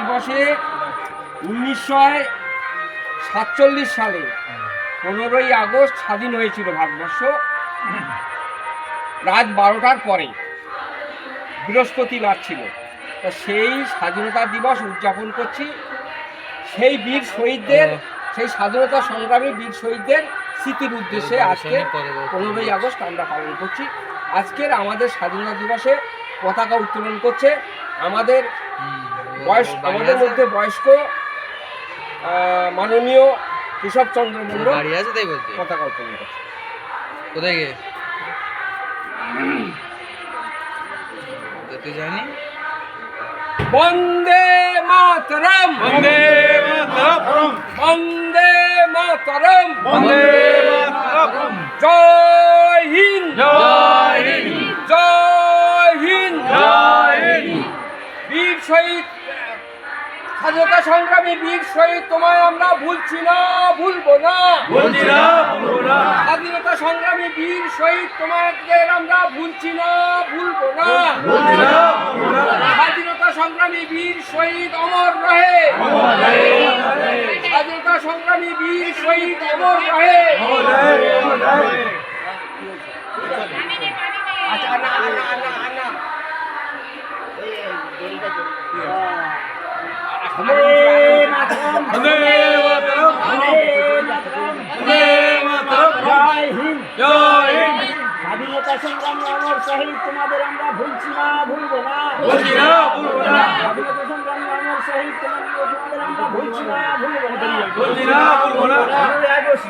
দিবসে 1947 সালে 15ই আগস্ট স্বাধীন হয়েছিল ভারতবর্ষ। রাত 12টার পরে বৃহস্পতিবার ছিল। তা সেই স্বাধীনতা দিবস উদযাপন করছি। সেই বীর শহীদদের, সেই স্বাধীনতা সংগ্রামী বীর শহীদদের স্মৃতির উদ্দেশ্যে আজকে 15ই আগস্ট আমরা পালন করছি। আজকের আমাদের স্বাধীনতা দিবসে পতাকা উত্তোলন করছে আমাদের মধ্যে বয়স্ক মাননীয় কেশবচন্দ্র মণ্ডল পতাকা উত্তোলন করছে। কোথায় গিয়ে যেতে যায়নি। বন্দে মাতরম, বন্দে মাতরম, বন্দে মাতরম, বন্দে মাতরম। জয় হিন্দ, জয় হিন্দ, জয় হিন্দ, জয় হিন্দ। বীর শহীদ, স্বাধীনতা সংগ্রামী বীর শহীদ, তোমায় আমরা ভুলছি না, ভুলবো না, ভুলছি না, ভুলবো না। স্বাধীনতা সংগ্রামী বীর শহীদ, তোমাদের আমরা ভুলছি না, ভুলবো না, ভুলছি না, ভুলবো না। স্বাধীনতা সংগ্রামী বীর শহীদ অমর রহে, অমর রহে, অমর রহে। স্বাধীনতা সংগ্রামী বীর শহীদ অমর রহে। অমর রহে, অমর রহে। আচ্ছা, না না না না, বন্দে মাতরম, বন্দে মাতরম। জয় হিন্দ, জয় হিন্দ, স্বাধীনতা সংগ্রামী অমর শহীদ, তোমাদের আমরা ভুলছি না, ভুলবো না। ভুলছি না, ভুলবো না। স্বাধীনতা সংগ্রামী অমর শহীদ, তোমাদের আমরা ভুলছি না, ভুলবো না। ভুলছি না, ভুলবো না। 15ই আগস্ট